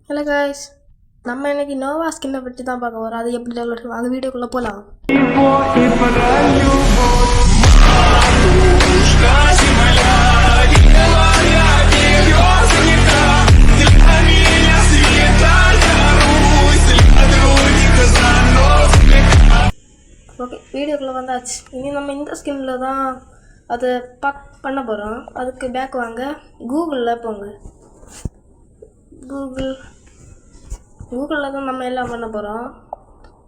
Hello guys, நம்ம இன்னைக்கு நோவா ஸ்கின்னை பற்றி தான் பார்க்க போகிறோம். அது எப்படி டெவலப் பண்ணுவோம், அந்த வீடியோக்குள்ளே போகலாம். ஓகே, வீடியோக்குள்ளே வந்தாச்சு. இனி நம்ம இந்த ஸ்கின்னில் தான் அதை பண்ண போகிறோம். அதுக்கு பேக் வாங்க, கூகுளில் போங்க. கூகுளில் தான் நம்ம எல்லாம் பண்ண போகிறோம்.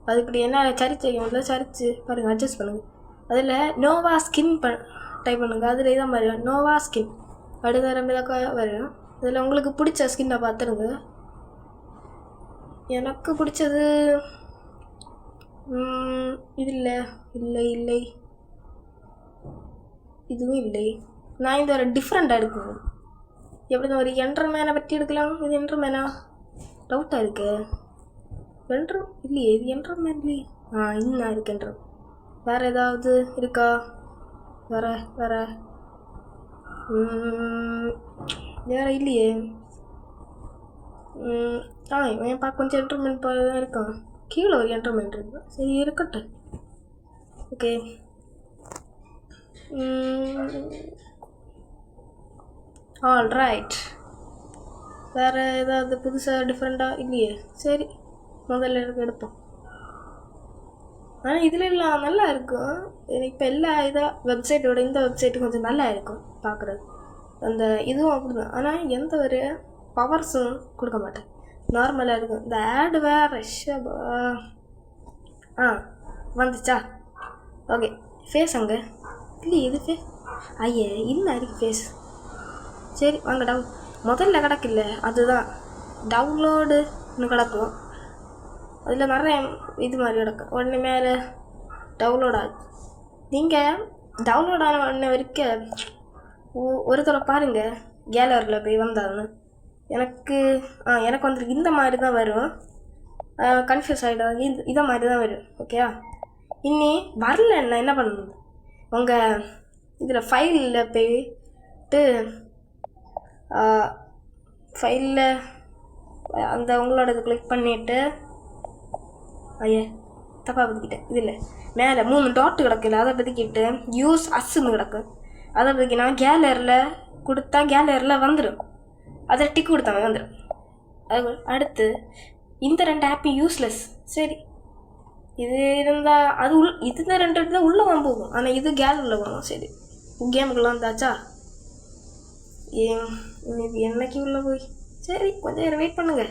அது இப்படி என்ன சரிச்சு வைக்க முடியல, சரிச்சு பாருங்கள், அட்ஜஸ்ட் பண்ணுங்கள். அதில் நோவா ஸ்கின் டைப் பண்ணுங்கள். அதில் இதான் வரும், நோவா ஸ்கின். அடுத்த ரம்பிதாக்கா வரும். அதில் உங்களுக்கு பிடிச்ச ஸ்கின்னை பார்த்துருங்க. எனக்கு பிடிச்சது இது இல்லை இல்லை இல்லை இதுவும் இல்லை. நான் இந்த ஒரு டிஃப்ரெண்ட்டாக எடுக்கணும். எப்படி ஒரு என்டர்மேனை பற்றி எடுக்கலாம். இது என்டர்மேனா டவுட்டாக இருக்கு. என்ட்ரம் இல்லையே, இது என்டர்மேன் இல்லையே. இன்னும் இருக்கு என்ட்ரம். வேறு ஏதாவது இருக்கா? வேறு இல்லையே. என் பார்க்க கொஞ்சம் என்டர்மெண்ட் தான் இருக்கான். கீழே ஒரு என்டர்மெண்ட் இருக்கு. சரி இருக்கட்டும். Okay, all right. வேறு ஏதாவது புதுசாக டிஃப்ரெண்ட்டாக இல்லையே. சரி, முதல்ல எடுப்போம். ஆனால் இதில் எல்லாம் நல்லா இருக்கும். இப்போ எல்லா வெப்சைட்டோட இந்த வெப்சைட்டு கொஞ்சம் நல்லா இருக்கும் பார்க்குறது. அந்த இதுவும் அப்படி தான். ஆனால் எந்த ஒரு பவர்ஸும் கொடுக்க மாட்டேன், நார்மலாக இருக்கும். இந்த ஆடு வேறு வந்துச்சா? ஓகே, ஃபேஸ் அங்கே இல்லையே. இது ஃபேஸ் ஐயே, இன்னும் இருக்கு ஃபேஸ். சரி வாங்க, முதல்ல கிடக்கில்ல, அதுதான் டவுன்லோடுன்னு கிடக்கும். அதில் நிறைய இது மாதிரி கிடக்கும். உடனே மேலே டவுன்லோட் ஆகுது. நீங்கள் டவுன்லோட் ஆன உடனே வரைக்கும் ஒரு தடவை பாருங்கள் கேலரியில் போய் வந்தான்னு. எனக்கு வந்துருக்கு. இந்த மாதிரி தான் வரும். கன்ஃபியூஸ் ஆகிடாது. இதை மாதிரி தான் வரும். ஓகேயா? இன்னி வரல என்ன பண்ணணும், உங்கள் இதில் ஃபைலில் போய்ட்டு ஃபைலில் அந்த உங்களோட இது கிளிக் பண்ணிவிட்டு தப்பாக பற்றிக்கிட்டேன். இதில் மேலே 3 டாட்டு கிடக்குல்ல, அதை பற்றிக்கிட்டு யூஸ் அஸ்ன்னு கிடக்கும். அதை பற்றிக்கினா கேலரியில் கொடுத்தா கேலரியில் வந்துடும். அதை டிக் கொடுத்தாங்க வந்துடும். அது அடுத்து இந்த 2 ஆப்பும் யூஸ்லெஸ். சரி, இது இருந்தால் அது இதுதான் 2 தான் உள்ளே தான் போகும். ஆனால் இது கேலரியில் போகும். சரி, கேமுக்குள்ளே வந்தாச்சா? இது என்னைக்கு உள்ளே போய். சரி, கொஞ்சம் நேரம் வெயிட் பண்ணுங்க.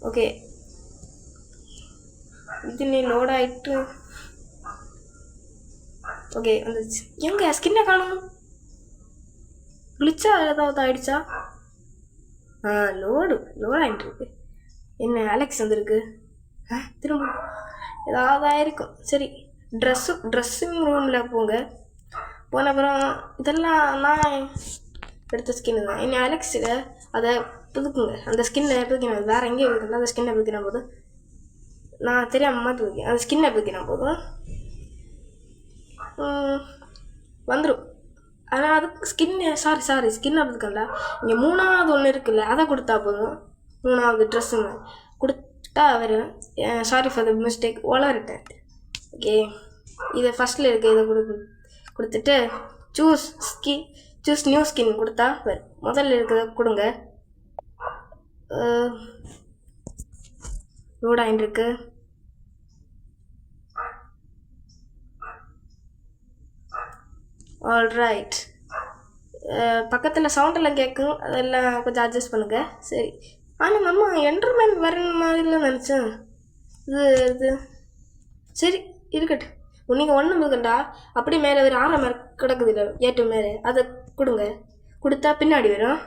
ஓகே, இது நீ லோட் ஆகிட்டு. ஓகே, வந்துச்சு. எங்கே ஸ்கின்னை காணும்? கிளிச்சா ஏதாவது ஆயிடுச்சா? லோடு ஆகிட்டுருக்கு. என்ன அலெக்ஸ் வந்துருக்கு? திரும்ப ஏதாவது ஆயிருக்கும். சரி, ட்ரெஸ்ஸிங் ரூமில் போங்க. போன அப்புறம் இதெல்லாம் நான் எடுத்த ஸ்கின்னு தான். என்ன அலெக்ஸில் அதை புதுக்குங்க. அந்த ஸ்கின்னை புதுக்கினா வேறு எங்கேயும் இருக்குல்ல, அந்த ஸ்கின்னை புதுக்கினா போதும். நான் தெரியாமல் மாற்றி வைக்கேன். அந்த ஸ்கின்னை புதுக்கினா போதும் வந்துடும். ஆனால் அதுக்கு சாரி ஸ்கின்னை புதுக்கல. இங்கே 3வது ஒன்று இருக்குல்ல, அதை கொடுத்தா போதும். 3வது ட்ரெஸ்ஸுங்க கொடுத்தா வரும். சாரி ஃபார் த மிஸ்டேக், வளர்ட்டேன். ஓகே, இதை ஃபஸ்ட்டில் இருக்குது. இதை கொடுத்துட்டு சூஸ் நியூ ஸ்கின் கொடுத்தா வரும். முதல்ல இருக்கிறத கொடுங்க. லோட் ஆகிட்டுருக்கு. All right. பக்கத்தில் சவுண்டெல்லாம் கேட்கும், அதெல்லாம் கொஞ்சம் அட்ஜஸ்ட் பண்ணுங்கள். சரி, ஆனால் நம்ம என்டர்மேன் வரணும் மாதிரிலாம் நினச்சேன். இது சரி இருக்கட்டும். நீங்கள் ஒன்றும் இருக்கண்டா. அப்படி மேலே ஒரு 6 மார்க் கிடக்குது இல்லை, ஏட்டு மேலே, அதை கொடுங்க. கொடுத்தா பின்னாடி வரும்.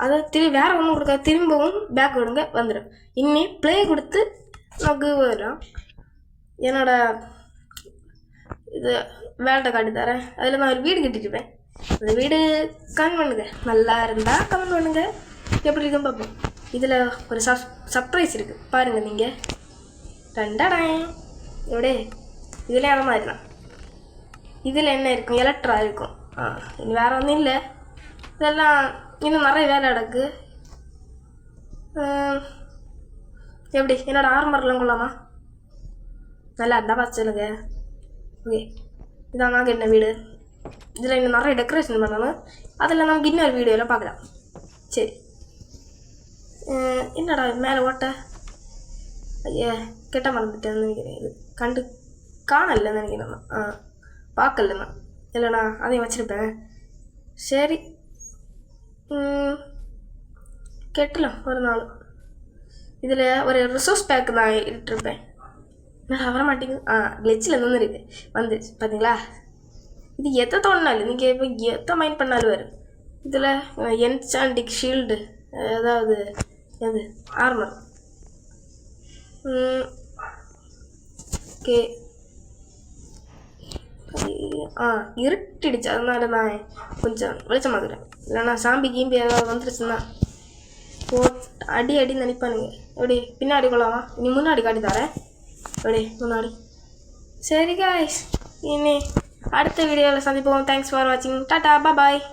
அதை வேறு ஒன்றும் கொடுக்க, திரும்பவும் பேக் விடுங்க, வந்துடும். இன்னி ப்ளே கொடுத்து நமக்கு வரும். என்னோட இது வேலை காட்டி தரேன். அதில் நான் ஒரு வீடு கட்டிட்டுப்பேன். அந்த வீடு கமெண்ட் பண்ணுங்க. நல்லா இருந்தால் கமெண்ட் பண்ணுங்கள். எப்படி இருக்குன்னு பார்ப்போம். இதில் ஒரு சர்ப்ரைஸ் இருக்குது, பாருங்கள் நீங்கள். ரெண்டாடாய் எப்படி இதில் அந்த மாதிரி தான். இதில் என்ன இருக்கும், எலக்ட்ரா இருக்கும். இனி வேறு ஒன்றும் இல்லை. இதெல்லாம் இன்னும் நிறைய வேலை கிடக்கு. எப்படி என்னோடய ஆர்மர்லாம் கொள்ளாமா? நல்லா இருந்தால் பார்த்து சொல்லுங்க. ஓகே, இதான் நாங்கள் என்ன வீடு. இதில் இன்னும் நிறைய டெக்கரேஷன் பண்ணணும். அதில் நமக்கு இன்னொரு வீடியோவில் பார்க்கலாம். சரி, என்னடா மேலே ஓட்ட? ஐயா, கெட்ட மறந்துட்டேன்னு நினைக்கிறேன். இது காணலைன்னு நினைக்கிறேன். பார்க்கலண்ணா. இல்லைண்ணா, அதையும் வச்சுருப்பேன். சரி, கெட்டலாம் ஒரு நாள். இதில் ஒரு ரிசோர்ஸ் பேக்கு நான் இட்டுருப்பேன். நான் வர மாட்டேங்குது. கிளச்சில் நின்று இருக்கு வந்துச்சு பார்த்தீங்களா? இது எதை தோணினாலும் நீங்கள் இப்போ எதை மைண்ட் பண்ணாலும் வரும். இதில் என்சாண்டிக் ஷீல்டு, அதாவது எது ஆர்மர். ஓகே, இருட்டிடுச்சு, அதனால நான் கொஞ்சம் வெளிச்சமாக்குறேன். இல்லைன்னா சாம்பி கீம்பி ஏதாவது வந்துருச்சுன்னா அடி நினைப்பானுங்க. எப்படி பின்னாடி கொள்ளாமா? நீ முன்னாடி காட்டி தரேன். எப்படி முன்னாடி. சரி காய்ஸ், இனி அடுத்த வீடியோவில் சந்திப்போம். தேங்க்ஸ் ஃபார் வாட்சிங். டாட்டா, பாய்.